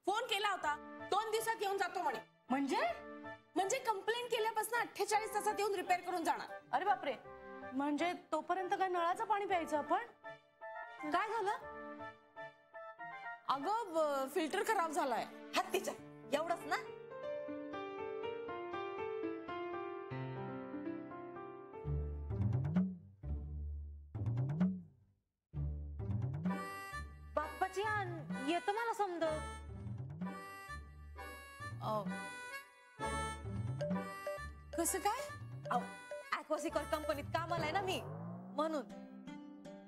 Phone केला होता, 2 दिवसात येऊन जातो म्हणे. म्हणजे कंप्लेंट केल्यापासून 48 तासात येऊन रिपेअर करून जाणार. अरे बापरे, म्हणजे तोपर्यंत काय नळाचं पाणी प्यायचं आपण? काय झालं? अगं फिल्टर खराब झालाय. हत्तीच्या एवढंच ना? बाप्पाची येतं मला समजत. कसं काय? ॲक्वासिकर कंपनीत कामाला आहे ना मी, म्हणून.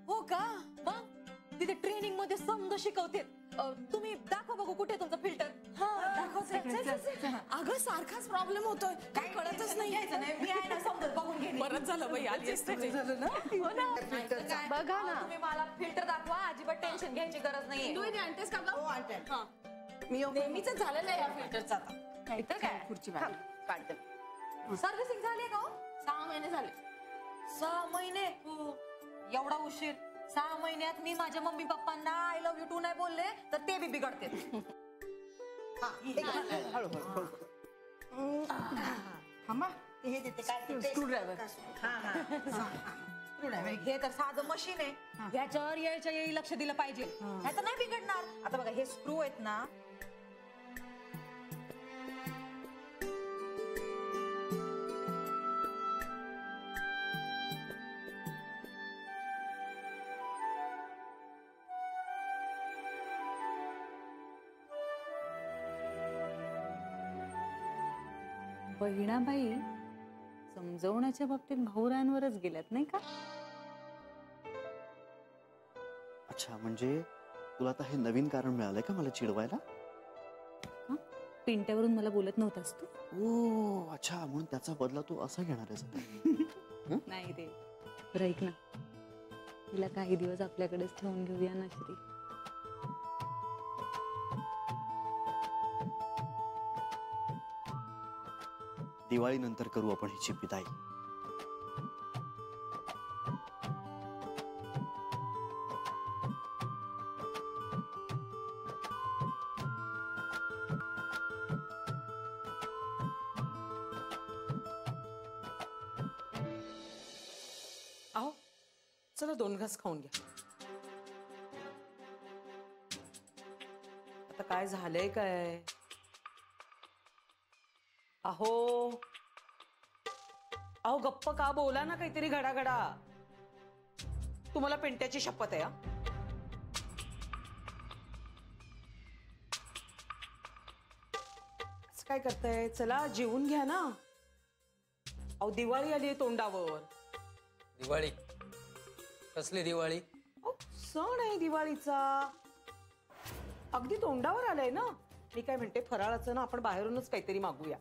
हो का? मग तिथे ट्रेनिंग मध्ये समज शिकवते. तुम्ही दाखवा बघू कुठे तुमचं फिल्टर. अगं सारखाच प्रॉब्लेम होतोय, काय कळतच नाही. मी आहे ना, समजत बघून घे. परत झालं बाई, आलीच तुझे. बघा ना, तुम्ही मला फिल्टर दाखवा, अजिबात टेन्शन घ्यायची गरज नाहीये. तू आणतेस का गं? हो आणते. मी नेहमीच झालेलं आहे या फिल्टरचा. आता इथं काय खुर्ची काढते. सर्व्हिसिंग झाली का? 6 महिने झाले. 6 महिने? एवढा उशीर? 6 महिन्यात मी माझ्या मम्मी पप्पांना आय लव्ह यू टू नाही बोलले तर ते बी बिघडते. थांबा, हे देते काय? स्क्रूड्रायव्हर. हे तर साधं मशीन आहे, ह्याच्यावर यायच्या येई लक्ष दिलं पाहिजे. ह्याचं नाही बिघडणार. आता बघा, हे स्क्रू आहेत ना, बहिणाबाई समजवण्याच्या बाबतीत भाऊरांवरच गेल्यात नाही का? अच्छा, म्हणजे तुला आता हे नवीन कारण मिळालंय का मला चिडवायला? पिंट्यावरून मला बोलत नव्हतास तू? ओ अच्छा, म्हणून त्याचा बदला तू असा घेणार आहेस? नाही रे, बरं ऐक ना, तिला काही दिवस आपल्याकडेच ठेवून घेऊया ना श्री. दिवाळी नंतर करू आपण हिची विदाई. अहो चला 2 घास खाऊन घ्या. आता काय झालंय काय? अहो गप्प का बोला ना, काहीतरी घडाघडा. तुम्हाला पिंट्याची शपथ आहे. असं काय करताय? चला जेवून घ्या ना. अहो दिवाळी आली आहे तोंडावर. दिवाळी? कसली दिवाळी? सण आहे दिवाळीचा, अगदी तोंडावर आलाय ना. मी काय म्हणते, फराळाचं ना आपण बाहेरूनच काहीतरी मागूया.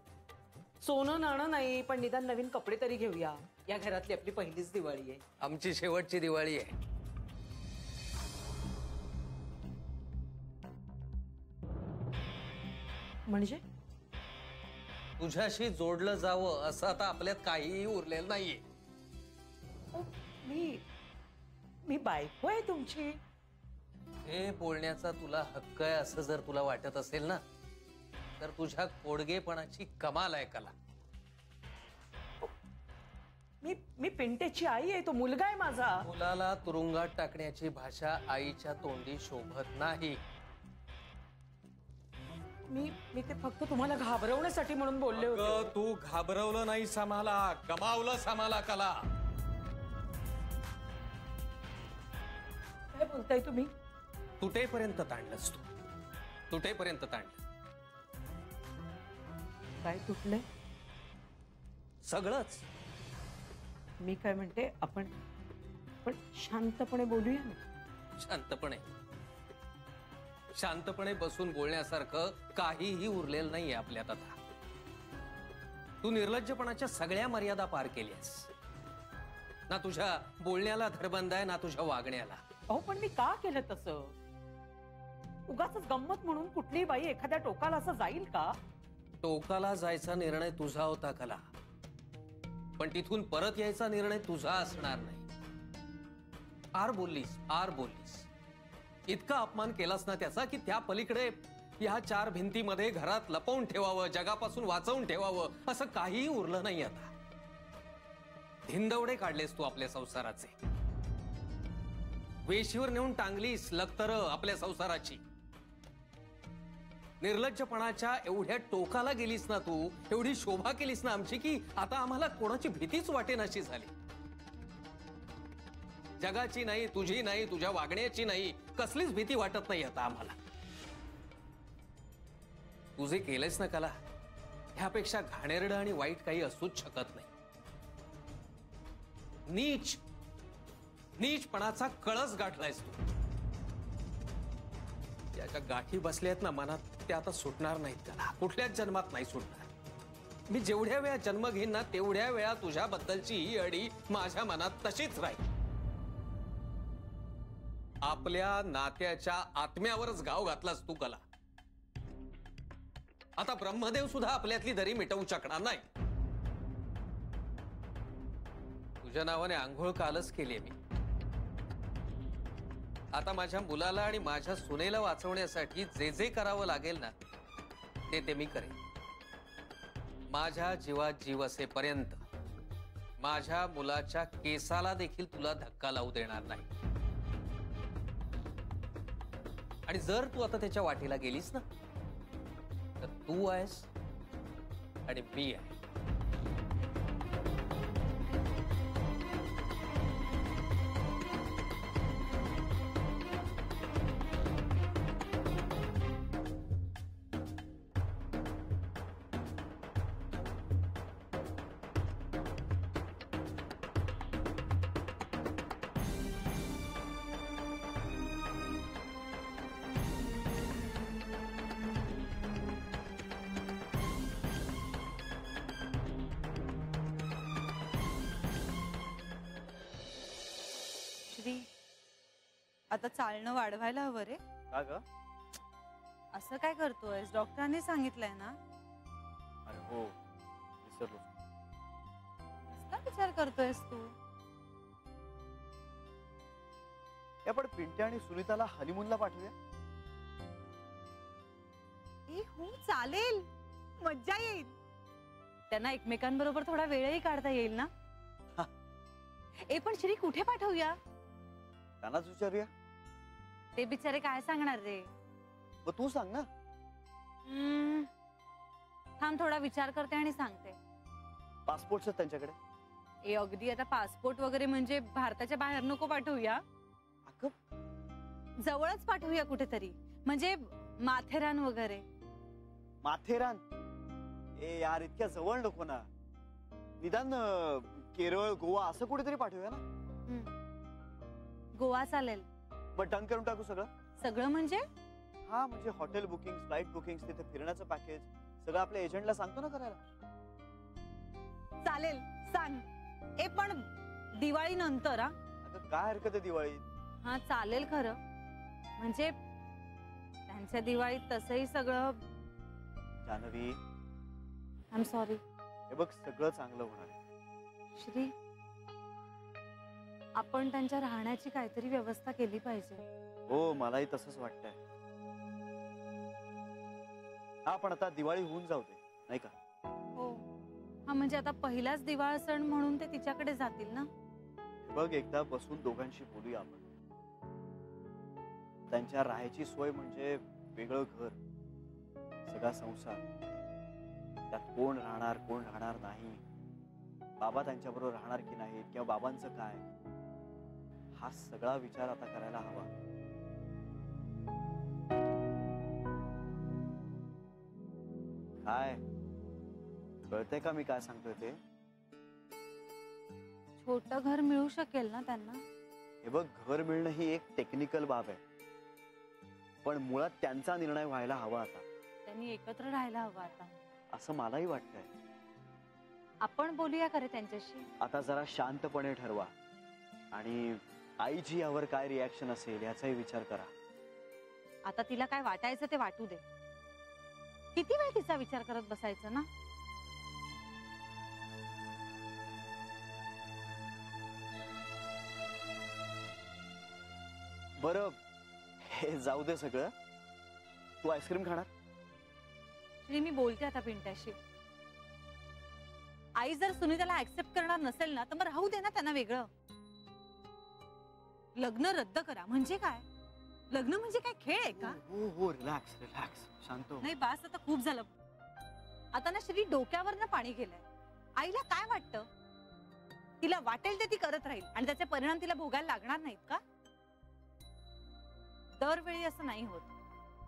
सोनं नाणं नाही, पण निदान नवीन कपडे तरी घेऊया. या घरातली आपली पहिलीच दिवाळी आहे. आमची शेवटची दिवाळी आहे. म्हणजे तुझ्याशी जोडलं जावं असं आता आपल्यात काहीही उरलेलं नाहीये. मी बायको आहे तुमची. हे बोलण्याचा तुला हक्क आहे असं जर तुला वाटत असेल ना, तर तुझ्या कोडगेपणाची कमाल आहे कला. मी पिंट्याची आई आहे, तो मुलगा आहे माझा. मुलाला तुरुंगात टाकण्याची भाषा आईच्या तोंडी शोभत नाही. मी ते फक्त तुम्हाला घाबरवण्यासाठी म्हणून बोलले होते. तू घाबरवलं नाहीस आम्हाला, गमावलंस आम्हाला कला. काय बोलताय तुम्ही? तुटेपर्यंत ताणलंस तू, तुटेपर्यंत ताणलं. काय तुटलंय? सगळंच. मी काय म्हणते, आपण शांतपणे बोलूया ना. शांतपणे बसून बोलण्यासारखं काहीही उरलेलं नाहीये आपल्यात आता. तू निर्लज्जपणाच्या सगळ्या मर्यादा पार केल्यास. ना तुझ्या बोलण्याला धरबंद आहे, ना तुझ्या वागण्याला. अहो पण मी का केलं तसं? उगाच गंमत म्हणून कुठली बाई एखाद्या टोकाला असं जाईल का? टोकाला जायचा निर्णय तुझा होता कला, पण तिथून परत यायचा निर्णय तुझा असणार नाही. आर बोललीस. इतका अपमान केलास ना त्याचा की त्या पलीकडे या 4 भिंतीमध्ये घरात लपवून ठेवावं, जगापासून वाचवून ठेवावं असं काहीही उरलं नाही आता. धिंदवडे काढलेस तू आपल्या संसाराचे. वेशीवर नेऊन टांगलीस लखतर आपल्या संसाराची. निर्लज्जपणाच्या एवढ्या टोकाला गेलीस ना तू, एवढी शोभा केलीस ना आमची, की आता आम्हाला कोणाची भीतीच वाटेनाशी झाली. जगाची नाही, तुझी नाही, तुझ्या वागण्याची नाही, कसलीच भीती वाटत नाही आता आम्हाला. तू जे केलंयस ना कला, ह्यापेक्षा घाणेरडं आणि वाईट काही असूच शकत नाही. नीच नीचपणाचा कळस गाठलायस तू. ज्याच्या गाठी बसल्यात ना मनात, त्या आता सुटणार नाहीत कला, कुठल्याच जन्मात नाही सुटणार. मी जेवढ्या वेळा जन्म घेईन ना, तेवढ्या वेळा तुझ्याबद्दलची ही अडी माझ्या मनात तशीच राहील. आपल्या नात्याच्या आत्म्यावरच गाव घातलास तू कला. आता ब्रह्मदेव सुद्धा आपल्यातली दरी मिटवू शकणार नाही. तुझ्या नावाने आंघोळ कालच केली मी. आता माझ्या मुलाला आणि माझ्या सुनेला वाचवण्यासाठी जे जे करावं लागेल ना, ते मी करेन. माझ्या जीवात जीव असेपर्यंत माझ्या मुलाच्या केसाला देखील तुला धक्का लावू देणार नाही. आणि जर तू आता त्याच्या वाटेला गेलीस ना, तर तू आहेस आणि मी आहे. श्री, आता चालणं वाढवायला हवं रे. का ग? असं काय करतोयस? डॉक्टरांनी सांगितलंय ना. अरे हो, विसरलो. काय विचार करतोयस तू? आपण पिंट्या आणि सुनीताला हनीमूनला पाठवूया. हो चालेल, मज्जा येईल. त्यांना एकमेकांबरोबर थोडा वेळही काढता येईल ना. पण श्री, कुठे पाठवूया? त्यांनाच विचारूया. ते बिचारे काय सांगणार रे? मग तू सांग ना. थांब, थोडा विचार करते आणि सांगते. पासपोर्ट त्यांच्याकडे. अगदी आता पासपोर्ट वगैरे म्हणजे भारताच्या बाहेर नको पाठवूया. अगं, जवळच पाठवूया कुठेतरी, म्हणजे माथेरान वगैरे. माथेरान? ए यार, इतक्या जवळ नको ना. निदान केरळ, गोवा असं कुठेतरी पाठवूया ना. गोवा चालेल. मग डन करून टाकू सगळं. सगळं म्हणजे? हा, म्हणजे हॉटेल बुकिंग, फ्लाईट बुकिंग, तिथे फिरण्याचं पॅकेज सगळं आपल्या एजंटला सांगतो ना करायला. चालेल, सांग. पण दिवाळी नंतर. अगं काय हरकत आहे दिवाळीत? हा चालेल खरं, म्हणजे त्यांच्या दिवाळीत तसंही सगळं. Jahnavi, I am sorry. हे बघ, सगळं चांगलं होणार आहे. श्री, आपण त्यांच्या राहण्याची काहीतरी व्यवस्था केली पाहिजे. हो, मलाही तसंच वाटतंय. हा, पण आता दिवाळी होऊन जाऊ दे, नाही का? हो. हा, म्हणजे आता पहिलाच दिवाळ सण म्हणून ते तिच्याकडे जातील ना. बघ, एकदा बसून दोघांशी बोलूया आपण. त्यांच्या राहायची सोय म्हणजे वेगळं घर, सगळा संसार, त्यात कोण राहणार कोण राहणार नाही, बाबा त्यांच्याबरोबर राहणार की नाही, किंवा बाबांचं काय, हा सगळा विचार आता करायला हवा. काय कळतंय का मी काय सांगतोय ते? छोटं घर मिळू शकेल ना त्यांना. हे बघ, घर मिळणं ही एक टेक्निकल बाब आहे, पण मुळात त्यांचा निर्णय व्हायला हवा आता. त्यांनी एकत्र राहायला हवं आता, असं मलाही वाटतंय. आपण बोलूया खरे त्यांच्याशी. आता जरा शांतपणे ठरवा आणि आईची यावर काय रिॲक्शन असेल याचाही विचार करा. आता तिला काय वाटायचं ते वाटू दे. किती वेळ तिचा विचार करत बसायचं ना. बरं, हे जाऊ दे सगळं. तू आईस्क्रीम खाणार? श्री, मी बोलते आता पिंट्याशी. आई जर सुनीताला ऍक्सेप्ट करणार नसेल ना, तर मग राहू दे ना त्यांना वेगळं. लग्न रद्द करा म्हणजे काय? लग्न म्हणजे काय खेळ आहे का? हो हो, रिलॅक्स रिलॅक्स, शांत हो. नाही बास, आता खूप झालं. आता ना श्री डोक्यावर ना पाणी गेलंय. आईला काय वाटतं? तिला वाटेल ते ती करत राहील आणि त्याचे परिणाम तिला भोगायला लागणार नाहीत का? दरवेळी असं नाही होत.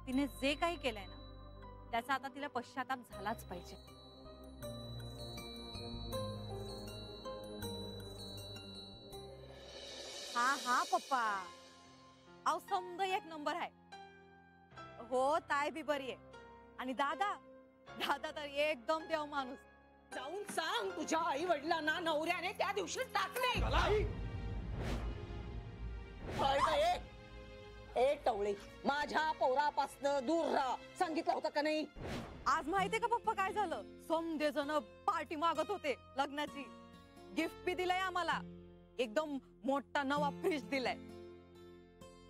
तिने जे काही केलंय ना, त्याचा आता तिला पश्चाताप झालाच पाहिजे. हा हा पप्पा, अहो समज एक नंबर आहे. हो, ताई बी बरी आहे. आणि दादा दादा तर एकदम देव माणूस. जाऊन सांग तुझ्या आई वडिलांना नवऱ्याने त्या दिवशी टाकले. ए टवळे, माझ्या पोरापासनं दूर राहा, सांगितलं होतं का नाही? आज माहितीये का पप्पा काय झालं? समधे जण पार्टी मागत होते लग्नाची. गिफ्ट बी दिलंय आम्हाला, एकदम मोठा नवा फ्रीज दिलाय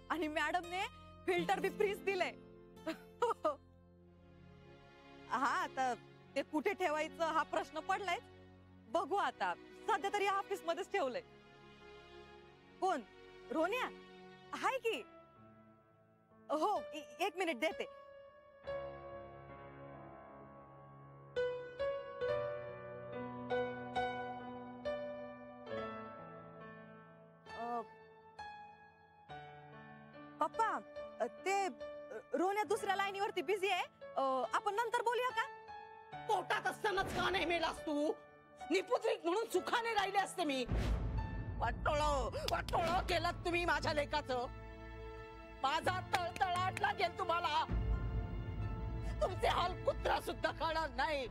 आणि मॅडमने फिल्टर बी फ्रीज दिलंय. हा, आता ते कुठे ठेवायचं हा प्रश्न पडलाय. बघू आता, सध्या तरी ऑफिस मध्येच ठेवलंय. कोण? रोनिया हाय की? हो, एक मिनिट देते. पप्पा, ते रोनिया दुसऱ्या लाईनीवरती बिझी आहे. आपण नंतर बोलूया का? पोटात असतानाच का नाही मेलास तू? निपुत्रिक म्हणून सुखाने राहिले असते मी. वाटोळं केलं तुम्ही माझ्या लेकाचं. माझा तळतळाट लागेल तुम्हाला. तुमचे हाल कुत्रा सुद्धा खाणार नाही.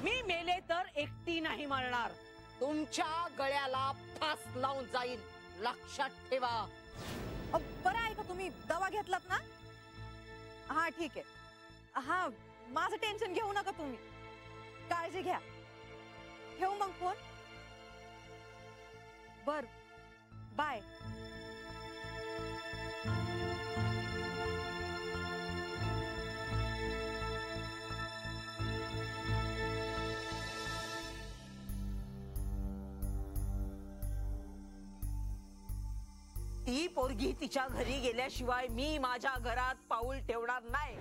मी मेले तर एकटी नाही मरणार, तुमच्या गळ्याला फास लावून जाईल, लक्षात ठेवा. बरं आहे का, तुम्ही दवा घेतलात ना? हा ठीक आहे. हा, माझं टेन्शन घेऊ नका तुम्ही, काळजी घ्या. ठेवू मग फोन? बर, बाय. ती पोरगी तिच्या घरी गेल्याशिवाय मी माझ्या घरात पाऊल ठेवणार नाही.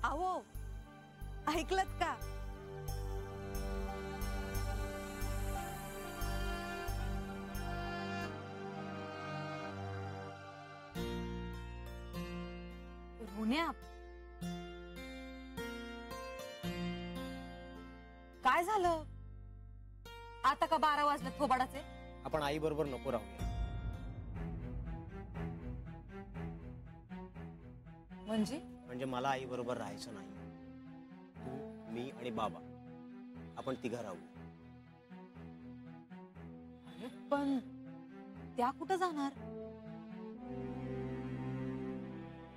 अहो, ऐकलत का? रोन्या, काय झालं? आता का 12 वाजले थोबाडाचे? आपण आई बरोबर नको राहूया. म्हणजे मला आई बरोबर राहायचं नाही. तू, मी आणि बाबा आपण तिघं राहू. पण त्या कुठं जाणार?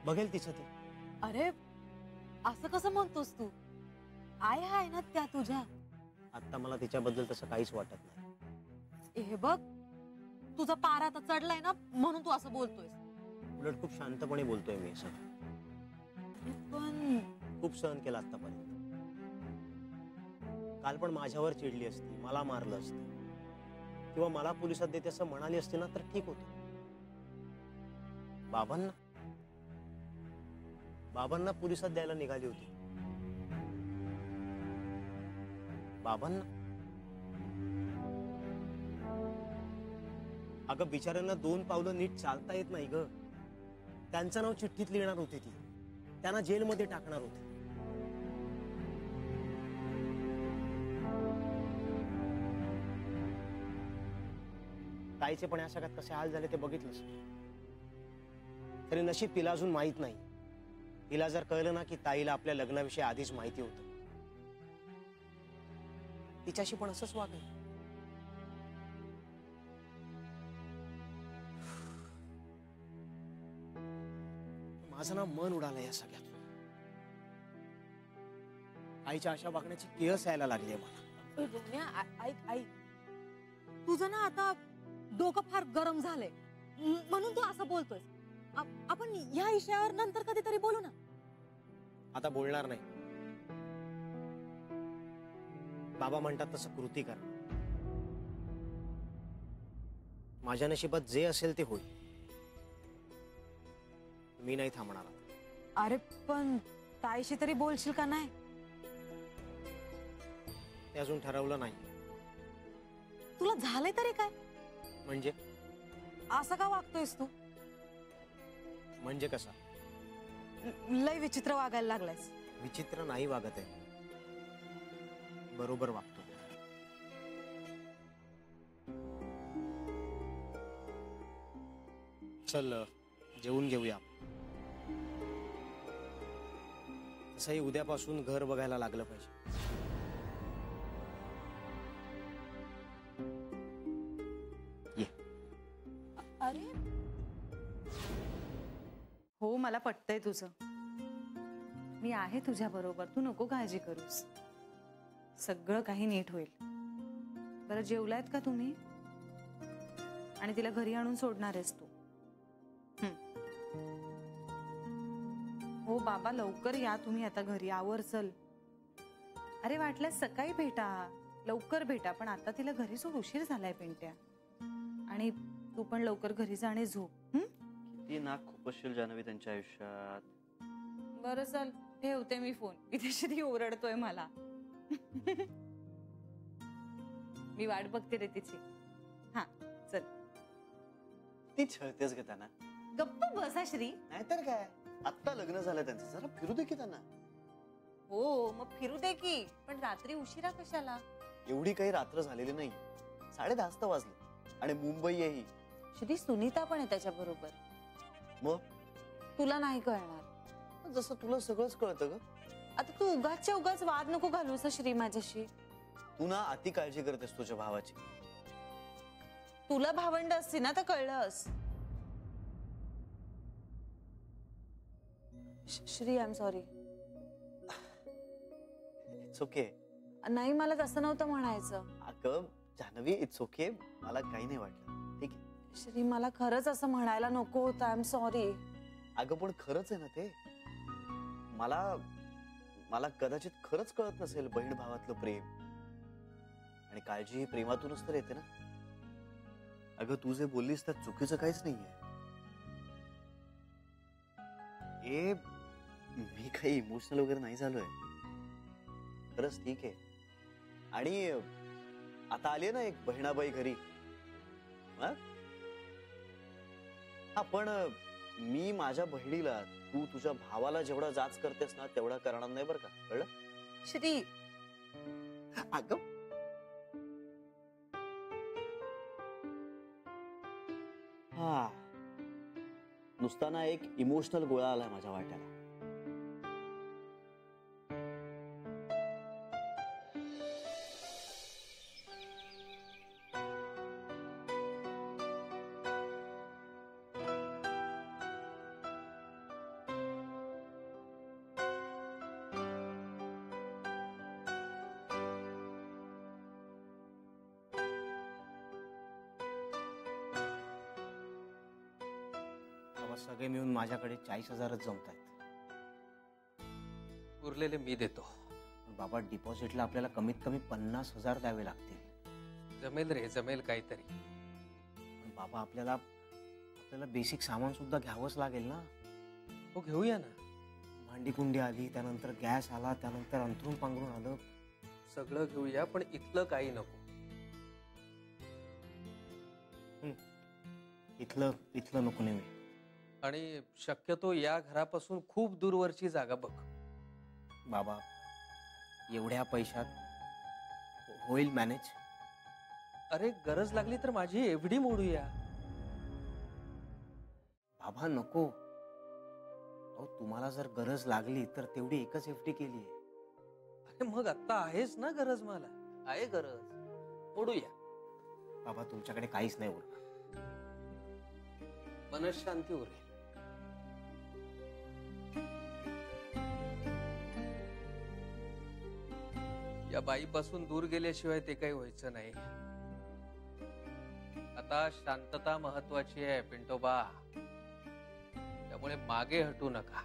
बघेल तिचं ते. अरे, असं कसं म्हणतोस तू? आई आहे ना त्या तुझ्या. आता मला तिच्याबद्दल तसं काहीच वाटत नाही. हे बघ, तुझा पारा आता चढलाय ना, म्हणून तू असं बोलतोयस. उलट खूप शांतपणे बोलतोय मी. असं पण खूप सहन केला आतापर्यंत. काल पण माझ्यावर चिडली असती, मला मारलं असतं, किंवा मला पोलिसात देते असं म्हणाली असते ना, तर ठीक होत. बाबांना पोलिसात द्यायला निघाली होती. बाबांना? अगं, बिचाऱ्यांना 2 पावलं नीट चालता येत नाही ग. त्यांचं नाव चिठ्ठीत लिहिणार होती ती, त्यांना जेलमध्ये टाकणार होती. ताईचे पण या सगळ्यात कसे हाल झाले ते बघितलंस. तरी नशीब तिला अजून माहित नाही. तिला जर कळलं ना की ताईला आपल्या लग्नाविषयी आधीच माहिती होतं, तिच्याशी पण असंच वागलं. माझं ना मन उडालं या सगळ्यात. आईच्या अशा वागण्याची किळस यायला लागली आहे मला. रोन्या, ऐक ऐक, तुझं ना आता डोकं फार गरम झालंय म्हणून तू असं बोलतोय. आपण या विषयावर नंतर कधीतरी बोलू ना. आता बोलणार नाही. बाबा म्हणतात तसं कृती कर. माझ्या नशिबात जे असेल ते होईल. मी नाही थांबणार आता. अरे पण ताईशी तरी बोलशील का नाही? ते अजून ठरवलं नाही. तुला झालंय तरी काय? म्हणजे असं का वागतोयस तू? म्हणजे कसा? लय विचित्र वागायला लागलायस. विचित्र नाही वागत आहे, बरोबर वागतो. चल जेवून घेऊया. तसंही उद्यापासून घर बघायला लागलं पाहिजे. अरे हो, मला पटतंय तुझं. मी आहे तुझ्या बरोबर, तू नको काळजी करूस. सगळं काही नीट होईल. बरं, जेवलायत का तुम्ही? आणि तिला घरी आणून सोडणार आहेस तू? हो बाबा, लवकर या तुम्ही आता घरी. आवर चल. अरे वाटल्यास सकाळी भेटा, लवकर भेटा, पण आता तिला घरी सोड. उशीर झालाय पिंट्या. आणि तू पण लवकर घरी जा आणि झोप. किती नाक खुपसशील जानवी त्यांच्या आयुष्यात. बरं चल, ठेवते मी फोन. इथे श्री ओरडतोय मला. मी वाट बघते रे तिची. हा चल. ती छळतेच ग त्यांना. गप्प बसा श्री. नाहीतर काय, आत्ता लग्न झालं त्यांचं, जरा फिरू दे की त्यांना. हो मग फिरू दे की, पण रात्री उशिरा कशाला? एवढी काही रात्र झालेली नाही. 10:30 वाजले आणि मुंबई आहे. श्री, सुनीता पण आहे त्याच्या बरोबर. मग तुला नाही कळणार. जसं तुला सगळंच कळतं ग. आता तू उगाचच्या उगाच वाद नको घालूस श्री माझ्याशी. तू ना अति काळजी करतेस तुझ्या भावाची. तुला भावंड असती ना तर कळलंस. Shri, I am sorry. It's okay. नाही, मला तसं नव्हतं म्हणायचं. अगं जान्हवी, इट्स ओके. मला काही नाही वाटलं. ठीक आहे. श्री, मला खरंच असं म्हणायला नको होतं. I am sorry. अगं पण खरंच आहे ना ते. मला कदाचित खरंच कळत नसेल बहीण भावातलं प्रेम. आणि काळजी ही प्रेमातूनच तर येते ना. अगं तू जे बोललीस त्यात चुकीचं काहीच नाहीये. मी काही इमोशनल वगैरे नाही झालोय. खरंच ठीक आहे. आणि आता आली ना एक बहिणाबाई घरी. पण मी माझ्या बहिणीला, तू तुझ्या भावाला जेवढा जाच करतेस ना तेवढा करणार नाही बरं का, कळलं? श्री, अगं हा, नुसता ना एक इमोशनल गोळा आलाय माझ्या वाट्याला. सगळे मिळून माझ्याकडे 40,000च जमतायत. उरलेले मी देतो. बाबा, डिपॉझिटला आपल्याला कमीत कमी 50,000 द्यावे लागतील. जमेल रे, जमेल काहीतरी. पण बाबा, आपल्याला बेसिक सामान सुद्धा घ्यावंच लागेल ना. हो, घेऊया ना. भांडी कुंडी आली, त्यानंतर गॅस आला, त्यानंतर अंथरूण पांघरून आलं. सगळं घेऊया, पण इथलं काही नको. इथलं नको नेहमी. आणि शक्यतो या घरापासून खूप दूरवरची जागा बघ. बाबा, एवढ्या पैशात होईल मॅनेज? अरे गरज लागली तर माझी एफडी मोडूया. बाबा नको. अहो, तुम्हाला जर गरज लागली तर तेवढी एकच एफडी केली आहे. अरे मग आता आहेच ना गरज. मला आहे गरज, मोडूया. बाबा, तुमच्याकडे काहीच नाही उरणार. मनशांती उरेल. या बाईपासून दूर गेल्याशिवाय ते काही व्हायचं नाही. आता शांतता महत्वाची आहे पिंटोबा, त्यामुळे मागे हटू नका.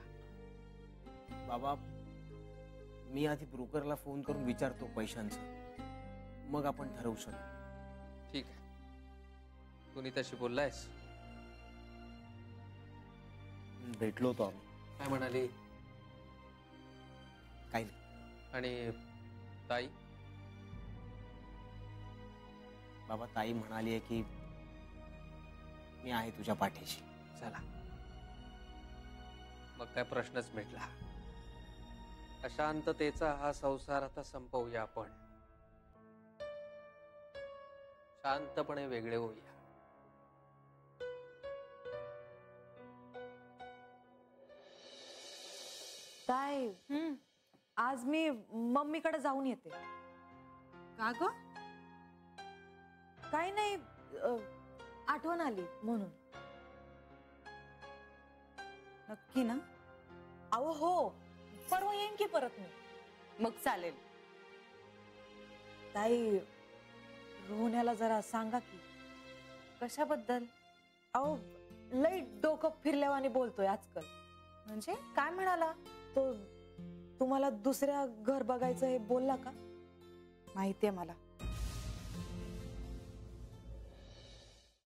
बाबा, मी आधी ब्रोकरला फोन करून विचारतो पैशांचं, मग आपण ठरवू शकतो. ठीक आहे. तू नीताशी बोललायस? भेटलो होतो आम्ही. काय म्हणाली? काही नाही आणि ताई? बाबा, ताई म्हणाली आहे की मी आहे तुझ्या पाठीशी. चला, मग काय प्रश्नच मिटला. अशांततेचा हा संसार आता संपवूया आपण. शांतपणे वेगळे होऊया. ताई, आज मी मम्मीकडे जाऊन येते. का ग? काही नाही, आठवण आली म्हणून. नक्की ना? अहो हो, परवा येईन की परत मी. मग चालेल. ताई, रोहण्याला जरा सांगा की. कशाबद्दल? अहो, लई डोकं फिरल्यावाने बोलतोय आजकाल. म्हणजे काय म्हणाला? तो तुम्हाला दुसऱ्या घर बघायचं हे बोलला का? माहितीये मला.